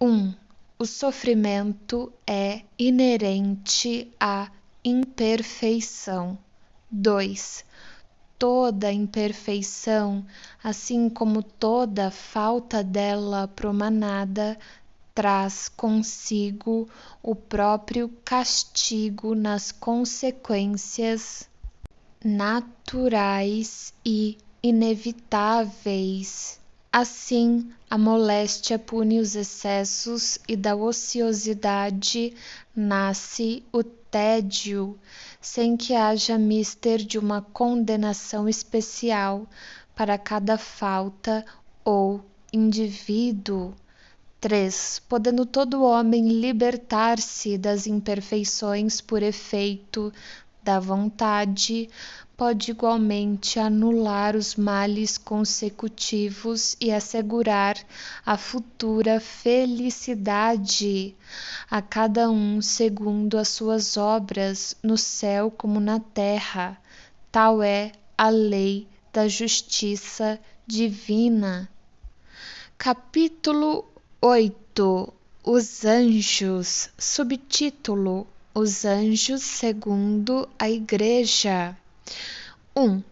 1. O sofrimento é inerente à imperfeição. 2. Toda imperfeição, assim como toda falta dela promanada, traz consigo o próprio castigo nas consequências naturais e inevitáveis. Assim, a moléstia pune os excessos e da ociosidade nasce o tédio, sem que haja mister de uma condenação especial para cada falta ou indivíduo. 3. Podendo todo homem libertar-se das imperfeições por efeito da vontade, pode igualmente anular os males consecutivos e assegurar a futura felicidade a cada um segundo as suas obras, no céu como na terra. Tal é a lei da justiça divina. Capítulo 8. Os anjos. Subtítulo: Os anjos segundo a Igreja. 1.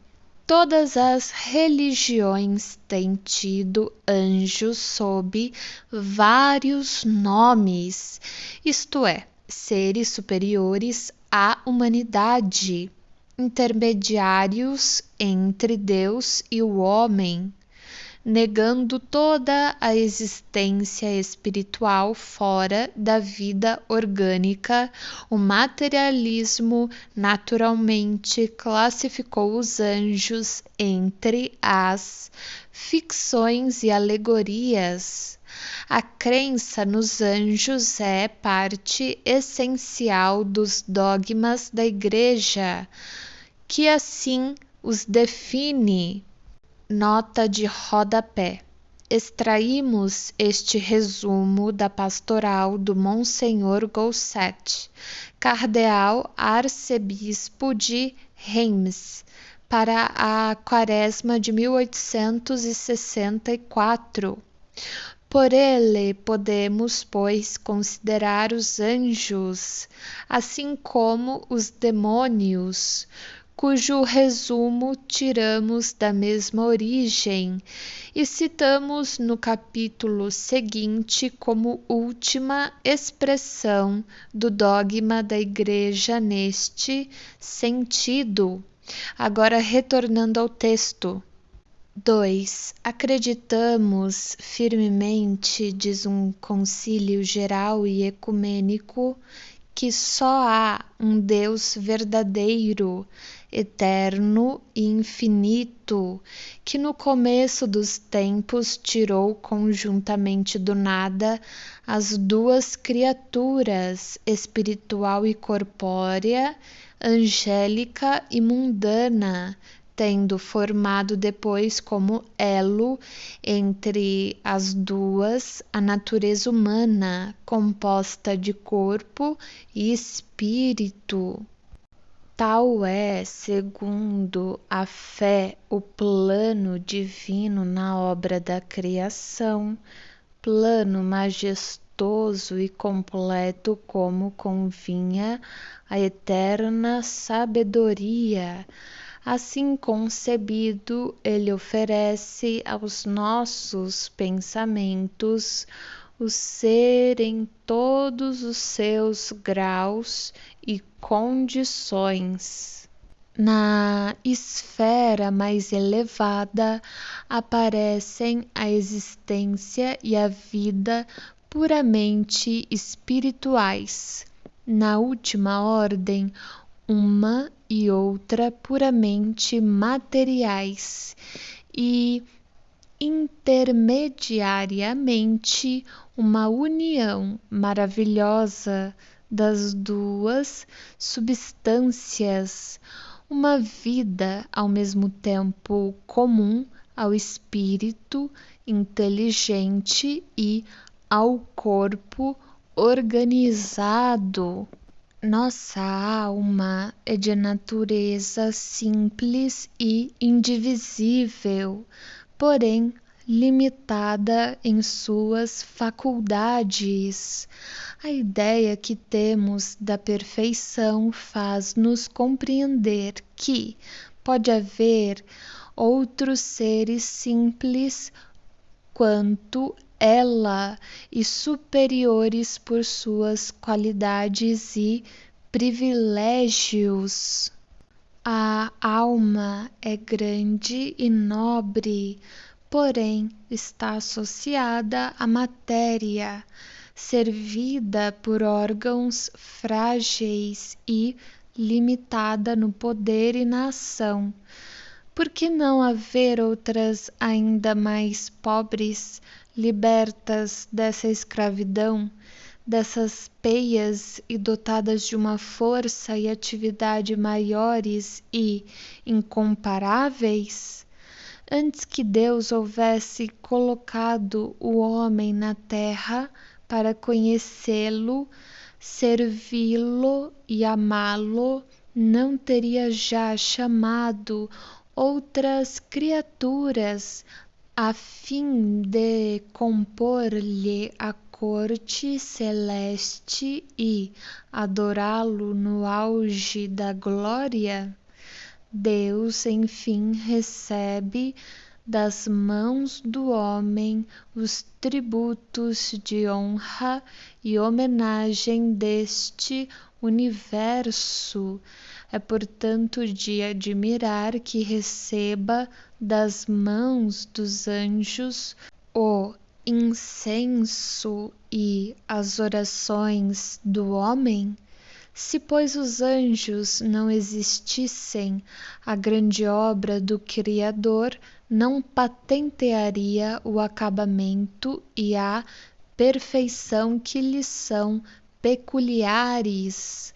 Todas as religiões têm tido anjos sob vários nomes, isto é, seres superiores à humanidade, intermediários entre Deus e o homem, negando toda a existência espiritual fora da vida orgânica. O materialismo naturalmente classificou os anjos entre as ficções e alegorias. A crença nos anjos é parte essencial dos dogmas da Igreja, que assim os define. Nota de rodapé. Extraímos este resumo da pastoral do Monsenhor Gousset, cardeal arcebispo de Reims, para a quaresma de 1864. Por ele podemos, pois, considerar os anjos, assim como os demônios, cujo resumo tiramos da mesma origem e citamos no capítulo seguinte como última expressão do dogma da Igreja neste sentido. Agora, retornando ao texto. 2. Acreditamos firmemente, diz um concílio geral e ecumênico, que só há um Deus verdadeiro, eterno e infinito, que no começo dos tempos tirou conjuntamente do nada as duas criaturas, espiritual e corpórea, angélica e mundana, tendo formado depois como elo entre as duas a natureza humana, composta de corpo e espírito. Tal é, segundo a fé, o plano divino na obra da criação, plano majestoso e completo como convinha à eterna sabedoria. Assim concebido, ele oferece aos nossos pensamentos o ser em todos os seus graus e condições. Na esfera mais elevada aparecem a existência e a vida puramente espirituais. Na última ordem, uma e outra puramente materiais, e intermediariamente uma união maravilhosa das duas substâncias, uma vida ao mesmo tempo comum ao espírito inteligente e ao corpo organizado. Nossa alma é de natureza simples e indivisível, porém limitada em suas faculdades. A ideia que temos da perfeição faz-nos compreender que pode haver outros seres simples quanto ela e superiores por suas qualidades e privilégios. A alma é grande e nobre, porém está associada à matéria, servida por órgãos frágeis e limitada no poder e na ação. Por que não haver outras ainda mais pobres, libertas dessa escravidão, dessas peias e dotadas de uma força e atividade maiores e incomparáveis? Antes que Deus houvesse colocado o homem na terra para conhecê-lo, servi-lo e amá-lo, não teria já chamado outras criaturas a fim de compor-lhe a corte celeste e adorá-lo no auge da glória? Deus, enfim, recebe das mãos do homem os tributos de honra e homenagem deste universo. É, portanto, de admirar que receba das mãos dos anjos o incenso e as orações do homem. Se, pois, os anjos não existissem, a grande obra do Criador não patentearia o acabamento e a perfeição que lhes são peculiares.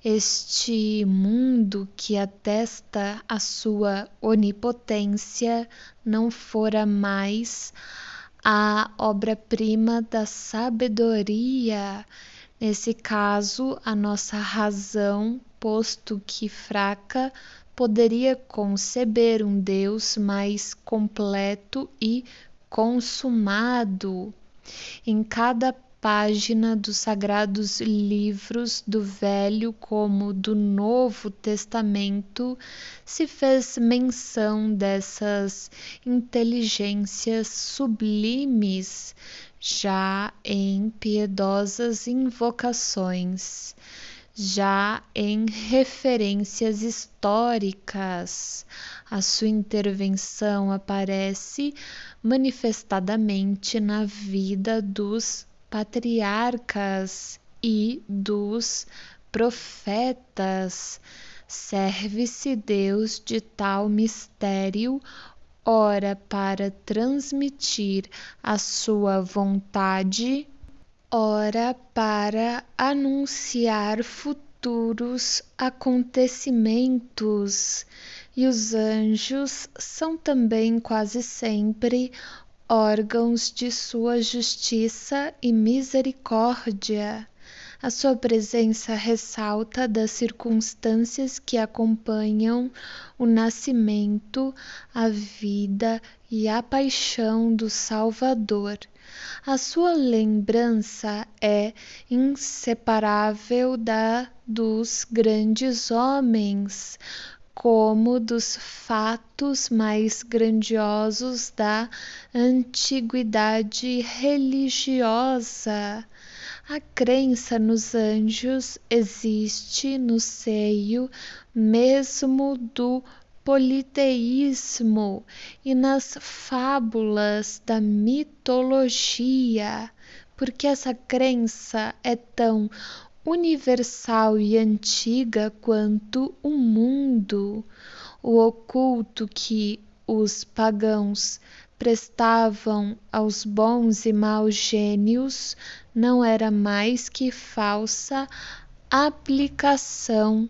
Este mundo que atesta a sua onipotência não fora mais a obra-prima da sabedoria. Nesse caso, a nossa razão, posto que fraca, poderia conceber um Deus mais completo e consumado. Em cada página dos sagrados livros do Velho como do Novo Testamento se fez menção dessas inteligências sublimes, já em piedosas invocações, já em referências históricas. A sua intervenção aparece manifestadamente na vida dos patriarcas e dos profetas. Serve-se Deus de tal mistério, ora para transmitir a sua vontade, ora para anunciar futuros acontecimentos. E os anjos são também quase sempre órgãos de sua justiça e misericórdia. A sua presença ressalta das circunstâncias que acompanham o nascimento, a vida e a paixão do Salvador. A sua lembrança é inseparável da dos grandes homens, como dos fatos mais grandiosos da antiguidade religiosa. A crença nos anjos existe no seio mesmo do politeísmo e nas fábulas da mitologia, porque essa crença é tão universal e antiga quanto o mundo. O oculto que os pagãos prestavam aos bons e maus gênios não era mais que falsa aplicação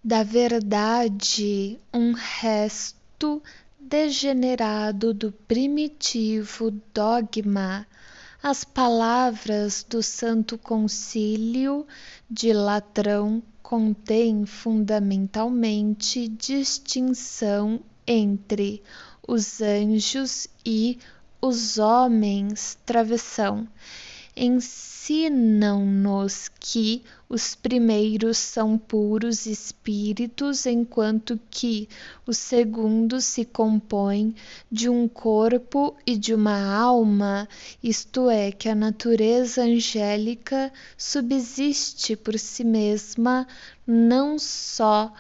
da verdade, um resto degenerado do primitivo dogma. As palavras do Santo Concílio de Latrão contêm fundamentalmente distinção entre os anjos e os homens travessão. Ensinam-nos que os primeiros são puros espíritos, enquanto que os segundos se compõem de um corpo e de uma alma, isto é, que a natureza angélica subsiste por si mesma, não só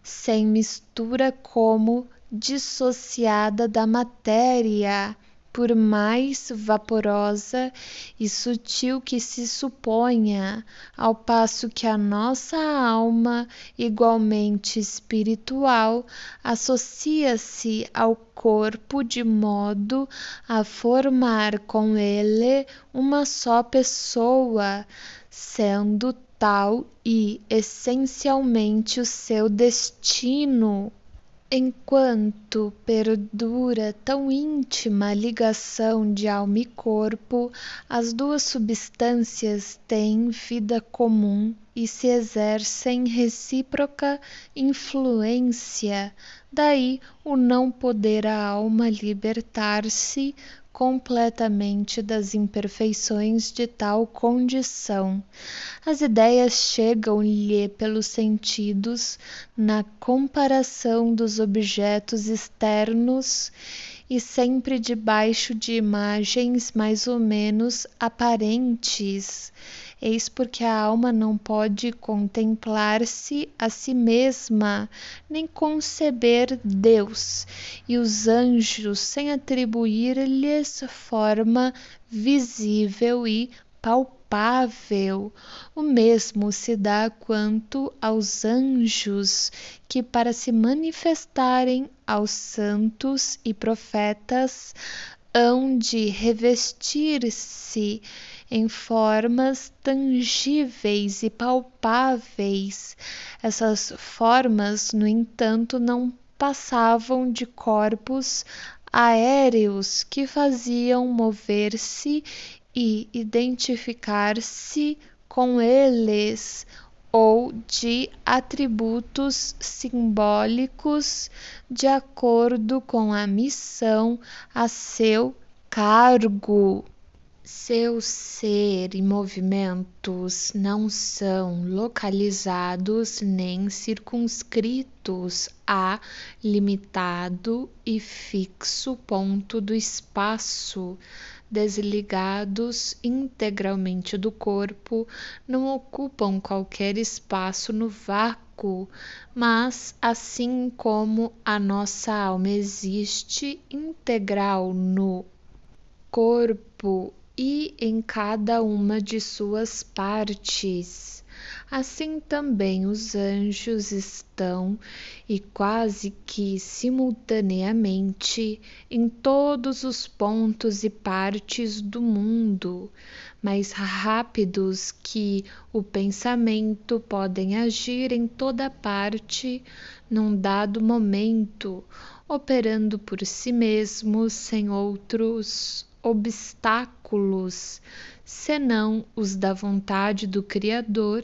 sem mistura, como dissociada da matéria, por mais vaporosa e sutil que se suponha, ao passo que a nossa alma, igualmente espiritual, associa-se ao corpo de modo a formar com ele uma só pessoa, sendo tal e essencialmente o seu destino. Enquanto perdura tão íntima ligação de alma e corpo, as duas substâncias têm vida comum e se exercem recíproca influência. Daí o não poder a alma libertar-se completamente das imperfeições de tal condição. As ideias chegam-lhe pelos sentidos na comparação dos objetos externos e sempre debaixo de imagens mais ou menos aparentes. Eis porque a alma não pode contemplar-se a si mesma, nem conceber Deus, e os anjos, sem atribuir-lhes forma visível e palpável. O mesmo se dá quanto aos anjos, que para se manifestarem aos santos e profetas hão de revestir-se em formas tangíveis e palpáveis. Essas formas, no entanto, não passavam de corpos aéreos que faziam mover-se e identificar-se com eles, ou de atributos simbólicos de acordo com a missão a seu cargo. Seu ser e movimentos não são localizados nem circunscritos a limitado e fixo ponto do espaço. Desligados integralmente do corpo, não ocupam qualquer espaço no vácuo, mas, assim como a nossa alma existe integral no corpo e em cada uma de suas partes, assim também os anjos estão, e quase que simultaneamente, em todos os pontos e partes do mundo. Mais rápidos que o pensamento, podem agir em toda parte num dado momento, operando por si mesmos sem outros obstáculos, senão os da vontade do Criador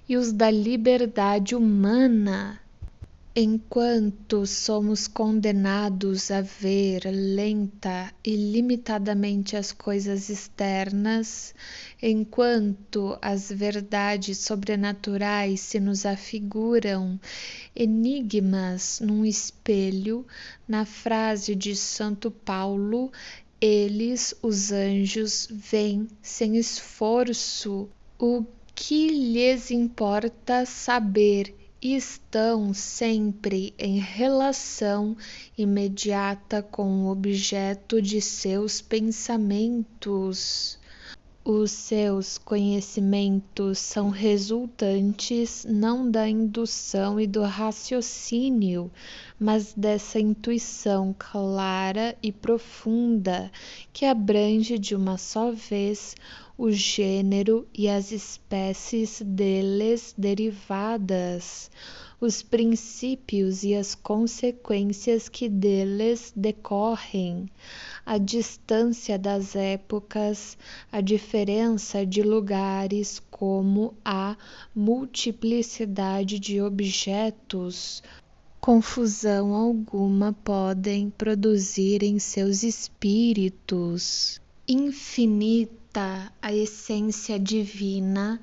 e os da liberdade humana. Enquanto somos condenados a ver lenta e limitadamente as coisas externas, enquanto as verdades sobrenaturais se nos afiguram enigmas num espelho, na frase de Santo Paulo, eles, os anjos, veem sem esforço o que lhes importa saber e estão sempre em relação imediata com o objeto de seus pensamentos. Os seus conhecimentos são resultantes não da indução e do raciocínio, mas dessa intuição clara e profunda que abrange de uma só vez o gênero e as espécies deles derivadas, os princípios e as consequências que deles decorrem, a distância das épocas, a diferença de lugares, como a multiplicidade de objetos, confusão alguma podem produzir em seus espíritos. Infinita, a essência divina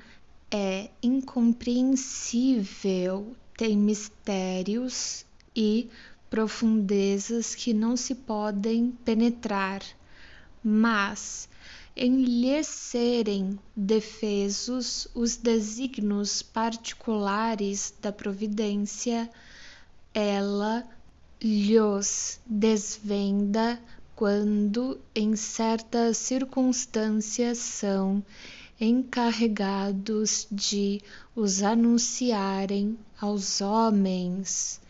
é incompreensível, tem mistérios e profundezas que não se podem penetrar, mas em lhes serem defesos os desígnios particulares da providência, ela lhos desvenda quando em certas circunstâncias são encarregados de os anunciarem aos homens.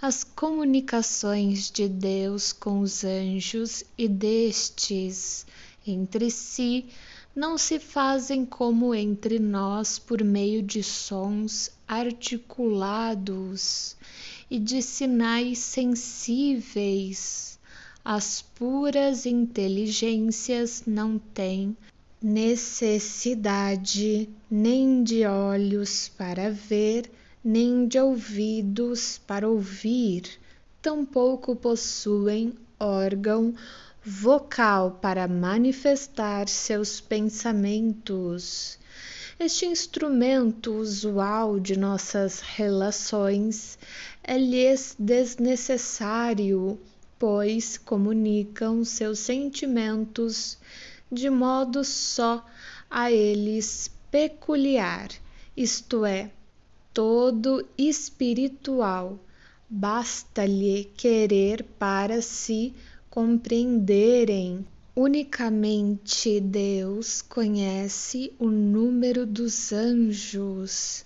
As comunicações de Deus com os anjos e destes entre si não se fazem como entre nós por meio de sons articulados e de sinais sensíveis. As puras inteligências não têm necessidade nem de olhos para ver, nem de ouvidos para ouvir, tampouco possuem órgão vocal para manifestar seus pensamentos. Este instrumento usual de nossas relações é-lhes desnecessário, pois comunicam seus sentimentos de modo só a eles peculiar, isto é, todo espiritual. Basta-lhe querer para se compreenderem. Unicamente Deus conhece o número dos anjos.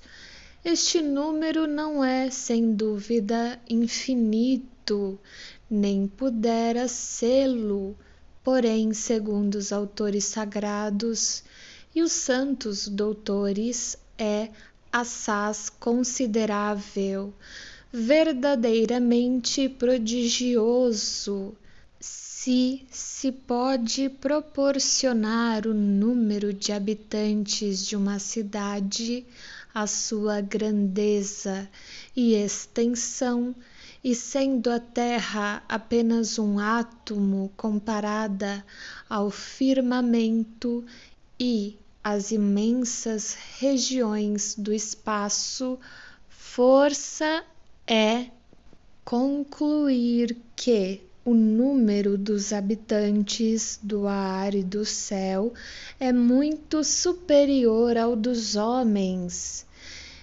Este número não é, sem dúvida, infinito, nem pudera sê-lo, porém, segundo os autores sagrados e os santos doutores, é assaz considerável, verdadeiramente prodigioso. Se pode proporcionar o número de habitantes de uma cidade, a sua grandeza e extensão, e sendo a Terra apenas um átomo comparada ao firmamento e às imensas regiões do espaço, força é concluir que o número dos habitantes do ar e do céu é muito superior ao dos homens.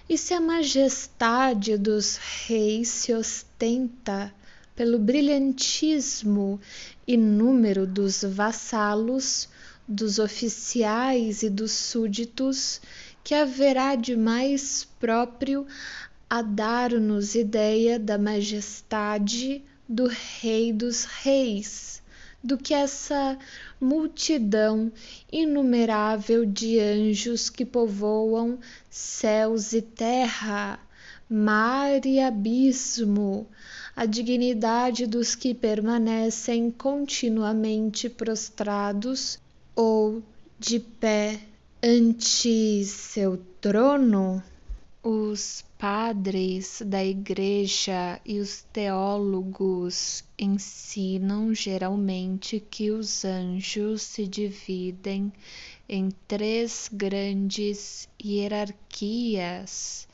E se a majestade dos reis se ostenta pelo brilhantismo e número dos vassalos, dos oficiais e dos súditos, que haverá de mais próprio a dar-nos ideia da majestade do Rei dos Reis, do que essa multidão inumerável de anjos que povoam céus e terra, mar e abismo, a dignidade dos que permanecem continuamente prostrados ou de pé ante seu trono. Os padres da Igreja e os teólogos ensinam geralmente que os anjos se dividem em 3 grandes hierarquias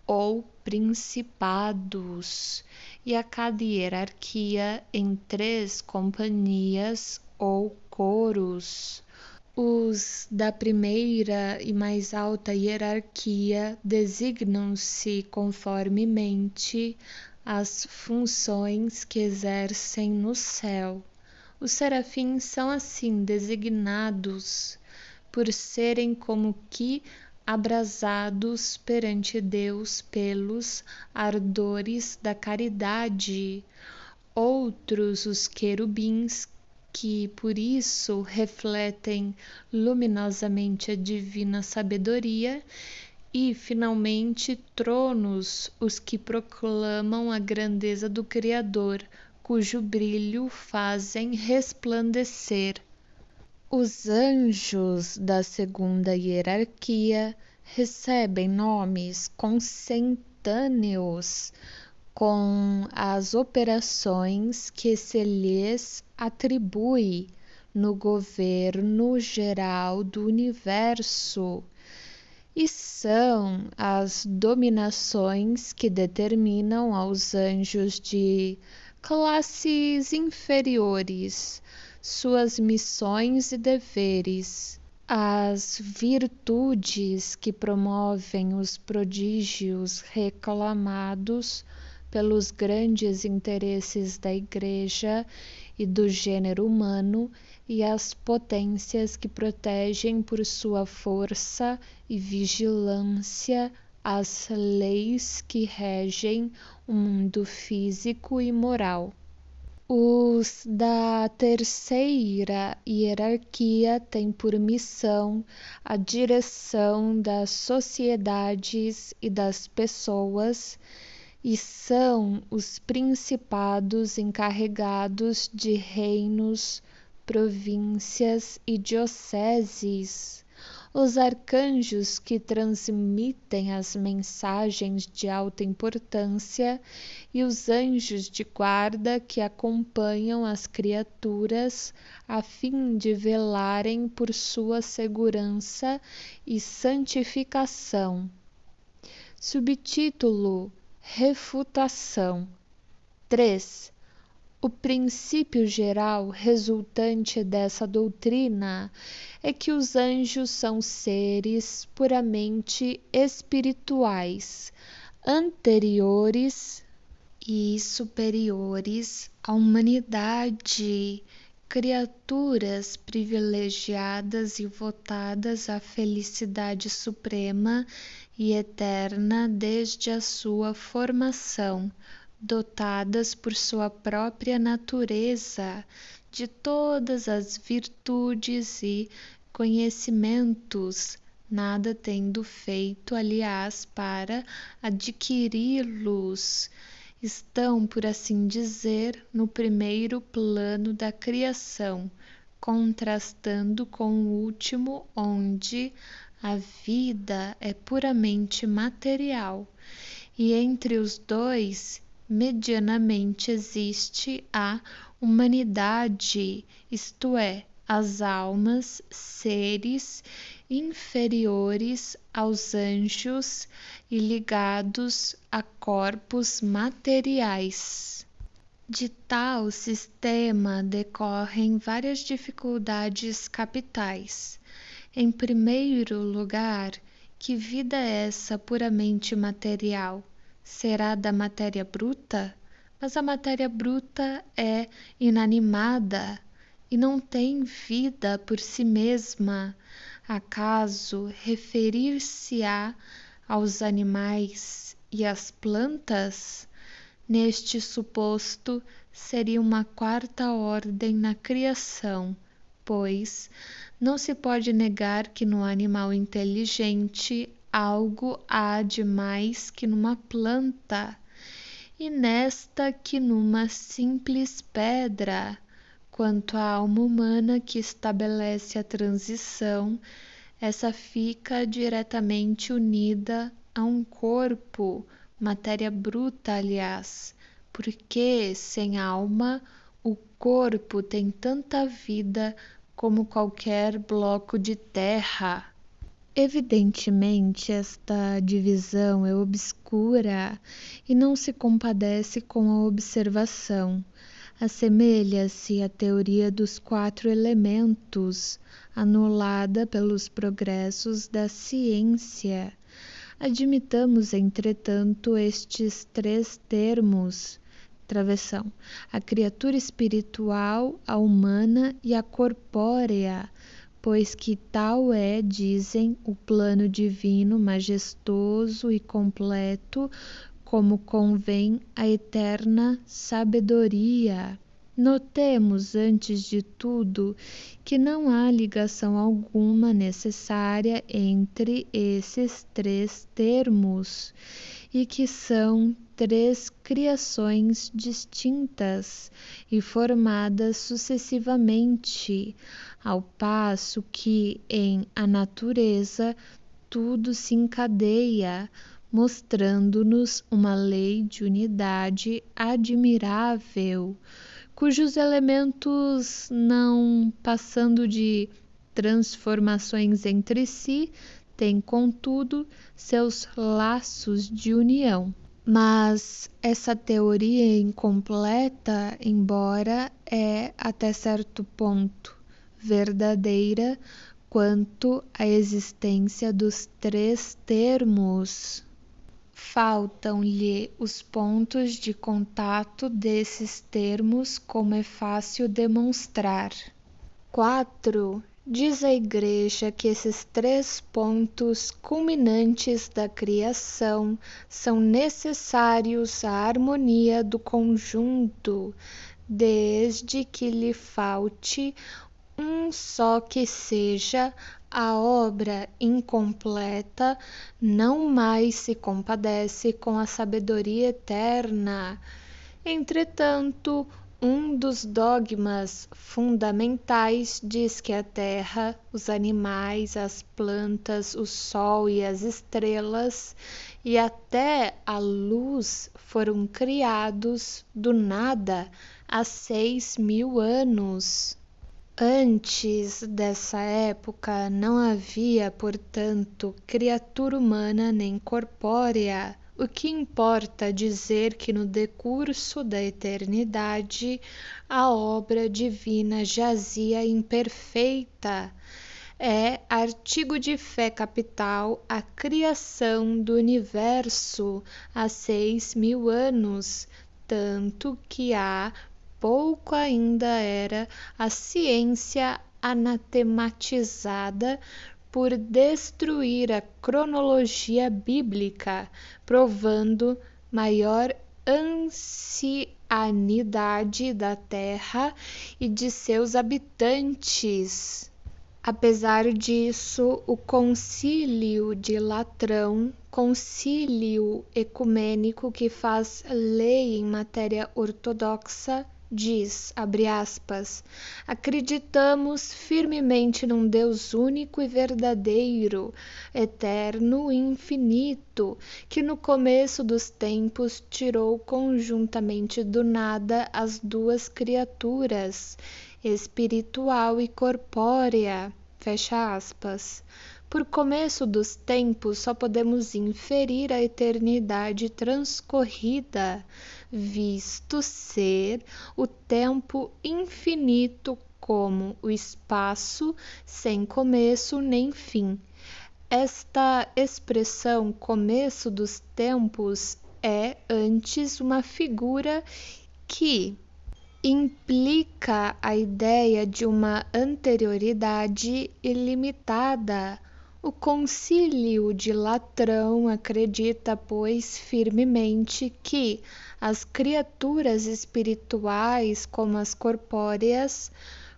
ou principados, e a cada hierarquia em 3 companhias ou coros. Os da primeira e mais alta hierarquia designam-se conformemente às funções que exercem no céu. Os serafins são assim designados por serem como que abrasados perante Deus pelos ardores da caridade. Outros, os querubins, que por isso refletem luminosamente a divina sabedoria, e finalmente tronos, os que proclamam a grandeza do Criador, cujo brilho fazem resplandecer. Os anjos da segunda hierarquia recebem nomes consentâneos com as operações que se lhes atribui no governo geral do universo, e são as dominações que determinam aos anjos de classes inferiores suas missões e deveres. As virtudes que promovem os prodígios reclamados pelos grandes interesses da Igreja e do gênero humano, e as potências que protegem por sua força e vigilância as leis que regem o mundo físico e moral. Os da terceira hierarquia têm por missão a direção das sociedades e das pessoas, e são os principados encarregados de reinos, províncias e dioceses, os arcanjos que transmitem as mensagens de alta importância e os anjos de guarda que acompanham as criaturas a fim de velarem por sua segurança e santificação. Subtítulo: Refutação. 3. O princípio geral resultante dessa doutrina é que os anjos são seres puramente espirituais, anteriores e superiores à humanidade, criaturas privilegiadas e votadas à felicidade suprema e eterna desde a sua formação, dotadas por sua própria natureza de todas as virtudes e conhecimentos, nada tendo feito, aliás, para adquiri-los. Estão, por assim dizer, no primeiro plano da criação, contrastando com o último, onde a vida é puramente material, e entre os dois, medianamente, existe a humanidade, isto é, as almas, seres inferiores aos anjos e ligados a corpos materiais. De tal sistema decorrem várias dificuldades capitais. Em primeiro lugar, que vida é essa puramente material? Será da matéria bruta? Mas a matéria bruta é inanimada e não tem vida por si mesma. Acaso referir-se-á aos animais e às plantas? Neste suposto, seria uma quarta ordem na criação, pois não se pode negar que no animal inteligente algo há de mais que numa planta, e nesta que numa simples pedra. Quanto à alma humana que estabelece a transição, essa fica diretamente unida a um corpo, matéria bruta, aliás, porque sem alma o corpo tem tanta vida como qualquer bloco de terra. Evidentemente, esta divisão é obscura e não se compadece com a observação. Assemelha-se à teoria dos 4 elementos, anulada pelos progressos da ciência. Admitamos, entretanto, estes 3 termos: travessão, a criatura espiritual, a humana e a corpórea, pois que tal é, dizem, o plano divino majestoso e completo, como convém à eterna sabedoria. Notemos, antes de tudo, que não há ligação alguma necessária entre esses 3 termos, e que são 3 criações distintas e formadas sucessivamente, ao passo que em a natureza tudo se encadeia, mostrando-nos uma lei de unidade admirável, cujos elementos, não passando de transformações entre si, têm, contudo, seus laços de união. Mas essa teoria incompleta, embora até certo ponto verdadeira quanto à existência dos três termos, faltam-lhe os pontos de contato desses termos, como é fácil demonstrar. 4. Diz a Igreja que esses três pontos culminantes da criação são necessários à harmonia do conjunto, desde que lhe falte um só que seja, a obra incompleta não mais se compadece com a sabedoria eterna. Entretanto, um dos dogmas fundamentais diz que a terra, os animais, as plantas, o sol e as estrelas e até a luz foram criados do nada há 6.000 anos. Antes dessa época não havia, portanto, criatura humana nem corpórea. O que importa dizer que no decurso da eternidade a obra divina jazia imperfeita. É artigo de fé capital a criação do universo há 6.000 anos, tanto que há pouco ainda era a ciência anatematizada por destruir a cronologia bíblica, provando maior ancianidade da terra e de seus habitantes. Apesar disso, o Concílio de Latrão, concílio ecumênico que faz lei em matéria ortodoxa, diz, abre aspas, acreditamos firmemente num Deus único e verdadeiro, eterno e infinito, que no começo dos tempos tirou conjuntamente do nada as duas criaturas, espiritual e corpórea, fecha aspas. Por começo dos tempos, só podemos inferir a eternidade transcorrida, visto ser o tempo infinito como o espaço sem começo nem fim. Esta expressão começo dos tempos é antes uma figura que implica a ideia de uma anterioridade ilimitada. O Concílio de Latrão acredita, pois, firmemente que as criaturas espirituais, como as corpóreas,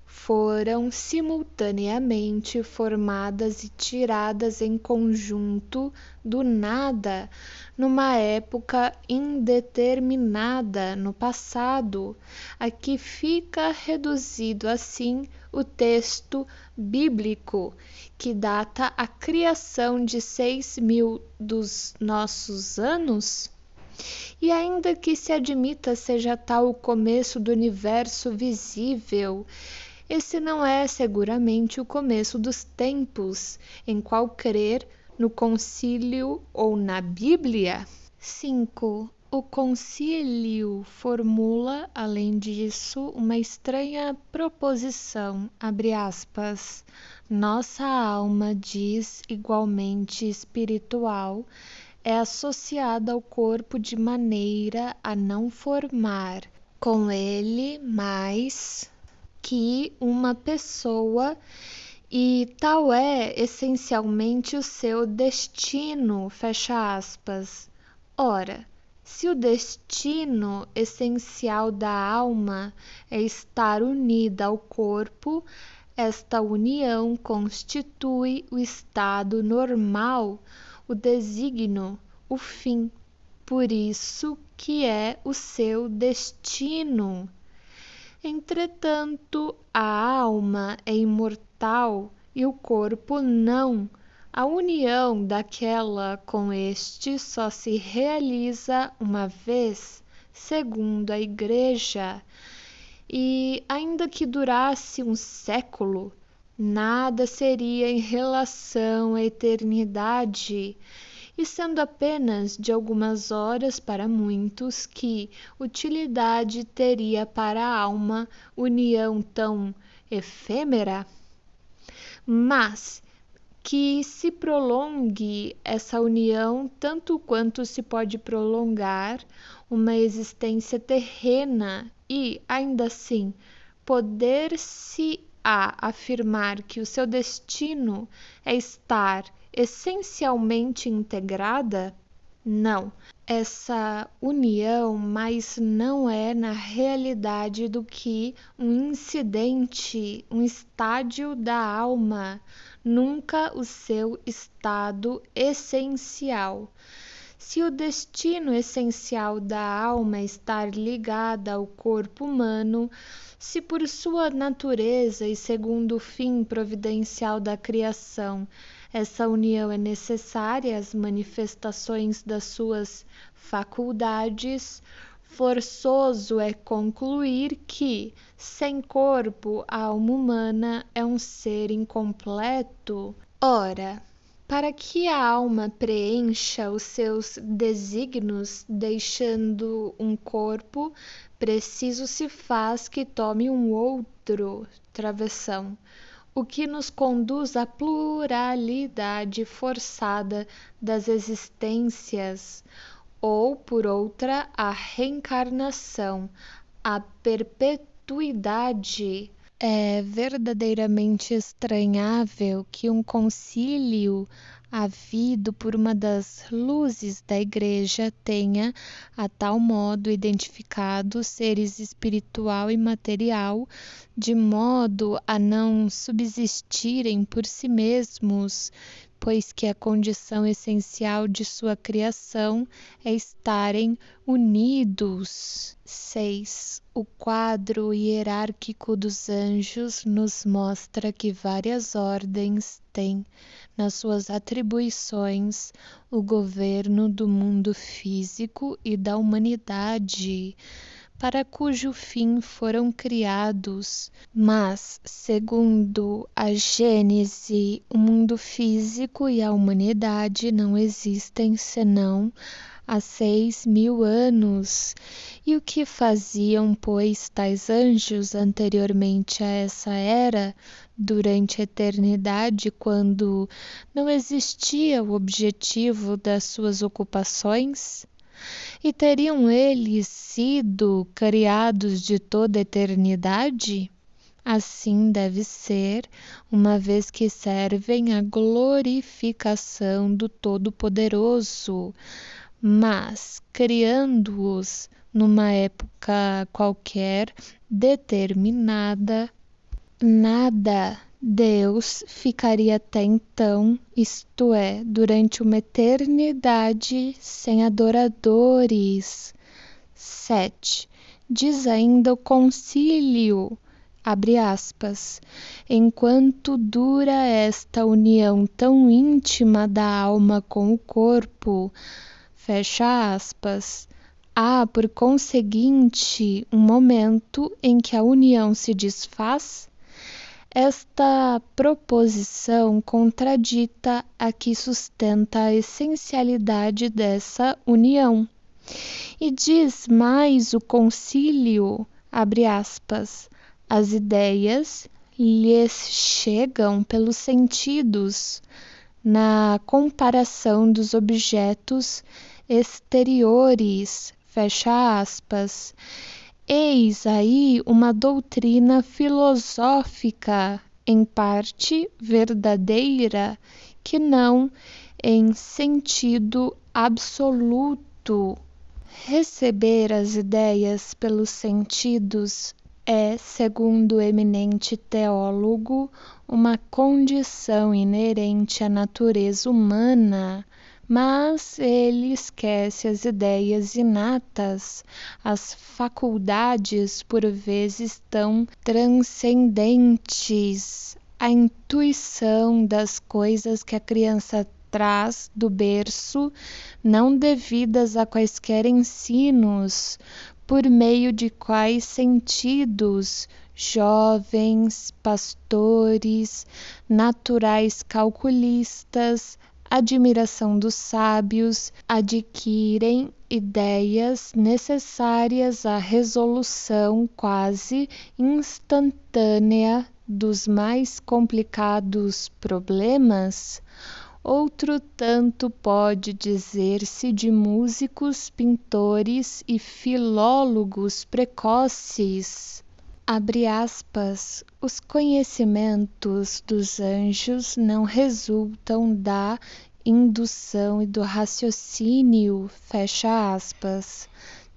foram simultaneamente formadas e tiradas em conjunto do nada, numa época indeterminada no passado, a que fica reduzido assim o texto bíblico, que data a criação de 6.000 dos nossos anos? E ainda que se admita seja tal o começo do universo visível, esse não é seguramente o começo dos tempos, em qual crer no concílio ou na Bíblia. 5. O concílio formula, além disso, uma estranha proposição, abre aspas, nossa alma, diz, igualmente espiritual, é associada ao corpo de maneira a não formar com ele mais que uma pessoa, e tal é essencialmente o seu destino, fecha aspas. Ora, se o destino essencial da alma é estar unida ao corpo, esta união constitui o estado normal, o desígnio, o fim. Por isso que é o seu destino. Entretanto, a alma é imortal e o corpo não, A união daquela com este só se realiza uma vez, segundo a Igreja, e ainda que durasse um século, nada seria em relação à eternidade, e sendo apenas de algumas horas para muitos, que utilidade teria para a alma união tão efêmera? Mas que se prolongue essa união tanto quanto se pode prolongar uma existência terrena e, ainda assim, poder-se-á afirmar que o seu destino é estar essencialmente integrada? Não. Essa união mais não é na realidade do que um incidente, um estádio da alma, nunca o seu estado essencial. Se o destino essencial da alma é estar ligada ao corpo humano, se por sua natureza e segundo o fim providencial da criação, essa união é necessária às manifestações das suas faculdades, forçoso é concluir que, sem corpo, a alma humana é um ser incompleto. Ora, para que a alma preencha os seus desígnios deixando um corpo, preciso se faz que tome um outro travessão, o que nos conduz à pluralidade forçada das existências, ou, por outra, à reencarnação, à perpetuidade. É verdadeiramente estranhável que um concílio havido por uma das luzes da Igreja tenha, a tal modo, identificado seres espiritual e material, de modo a não subsistirem por si mesmos, pois que a condição essencial de sua criação é estarem unidos. 6. O quadro hierárquico dos anjos nos mostra que várias ordens têm nas suas atribuições o governo do mundo físico e da humanidade, para cujo fim foram criados. Mas, segundo a Gênese, o mundo físico e a humanidade não existem senão há 6.000 anos. E o que faziam, pois, tais anjos anteriormente a essa era, durante a eternidade, quando não existia o objetivo das suas ocupações? E teriam eles sido criados de toda a eternidade? Assim deve ser, uma vez que servem à glorificação do Todo-Poderoso, mas criando-os numa época qualquer determinada, nada Deus ficaria até então, isto é, durante uma eternidade, sem adoradores. 7. Diz ainda o concílio, abre aspas, enquanto dura esta união tão íntima da alma com o corpo, fecha aspas, há, por conseguinte, um momento em que a união se desfaz. Esta proposição contradita a que sustenta a essencialidade dessa união. E diz mais o concílio, abre aspas, as ideias lhes chegam pelos sentidos, na comparação dos objetos exteriores, fecha aspas. Eis aí uma doutrina filosófica, em parte verdadeira, que não em sentido absoluto. Receber as ideias pelos sentidos é, segundo o eminente teólogo, uma condição inerente à natureza humana, mas ele esquece as ideias inatas, as faculdades por vezes tão transcendentes. a intuição das coisas que a criança traz do berço, não devidas a quaisquer ensinos, por meio de quais sentidos jovens, pastores, naturais calculistas, admiração dos sábios, adquirem ideias necessárias à resolução quase instantânea dos mais complicados problemas. Outro tanto pode dizer-se de músicos, pintores e filólogos precoces. Abre aspas, os conhecimentos dos anjos não resultam da indução e do raciocínio, fecha aspas.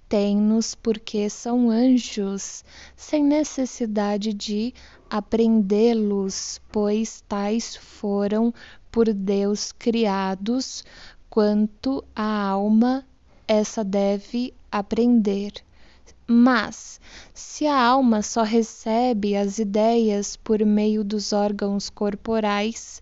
Têm-nos porque são anjos, sem necessidade de aprendê-los, pois tais foram por Deus criados, quanto a alma, essa deve aprender. Mas, se a alma só recebe as ideias por meio dos órgãos corporais,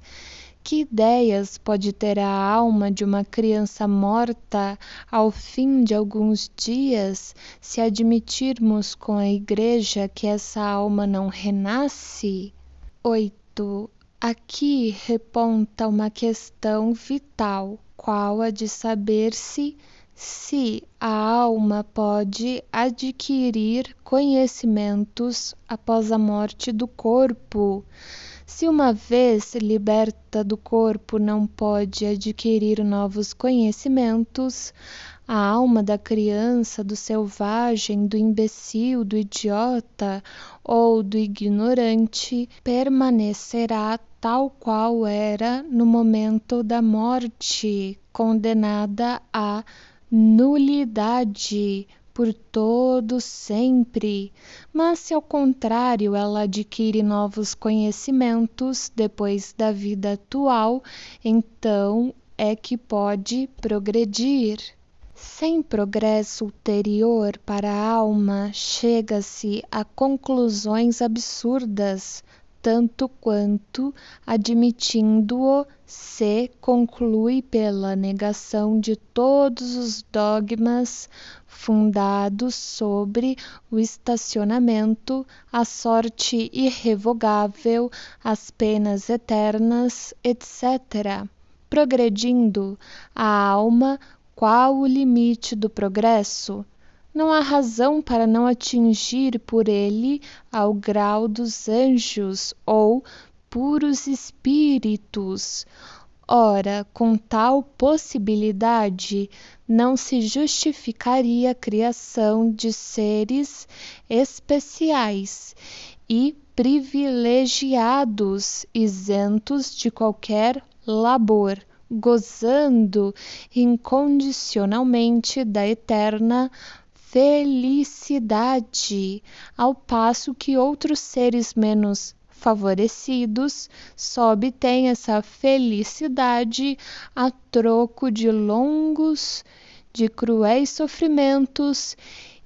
que ideias pode ter a alma de uma criança morta ao fim de alguns dias, se admitirmos com a Igreja que essa alma não renasce? 8. Aqui reponta uma questão vital, qual a de saber-se se a alma pode adquirir conhecimentos após a morte do corpo. Se uma vez liberta do corpo não pode adquirir novos conhecimentos, a alma da criança, do selvagem, do imbecil, do idiota ou do ignorante permanecerá tal qual era no momento da morte, condenada à nulidade por todo sempre. Mas se ao contrário ela adquire novos conhecimentos depois da vida atual, então é que pode progredir. Sem progresso ulterior para a alma, chega-se a conclusões absurdas, tanto quanto, admitindo-o, se conclui pela negação de todos os dogmas fundados sobre o estacionamento, a sorte irrevogável, as penas eternas, etc. Progredindo, a alma, qual o limite do progresso? Não há razão para não atingir por ele ao grau dos anjos ou puros espíritos. Ora, com tal possibilidade, não se justificaria a criação de seres especiais e privilegiados, isentos de qualquer labor, gozando incondicionalmente da eterna felicidade, ao passo que outros seres menos favorecidos só obtêm essa felicidade a troco de cruéis sofrimentos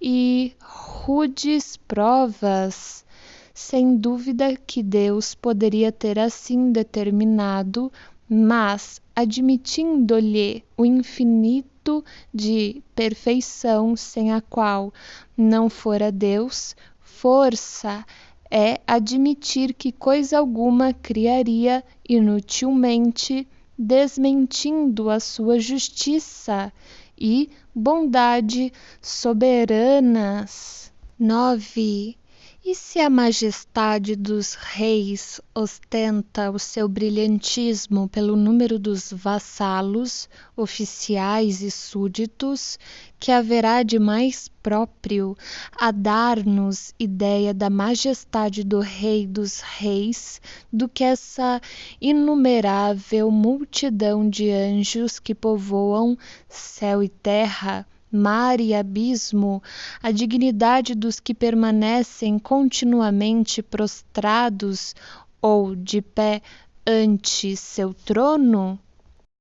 e rudes provas. Sem dúvida que Deus poderia ter assim determinado, mas admitindo-lhe o infinito de perfeição sem a qual não fora Deus, força é admitir que coisa alguma criaria inutilmente, desmentindo a sua justiça e bondade soberanas. 9. E se a majestade dos reis ostenta o seu brilhantismo pelo número dos vassalos, oficiais e súditos, que haverá de mais próprio a dar-nos ideia da majestade do Rei dos Reis do que essa inumerável multidão de anjos que povoam céu e terra, mar e abismo, a dignidade dos que permanecem continuamente prostrados ou de pé ante seu trono?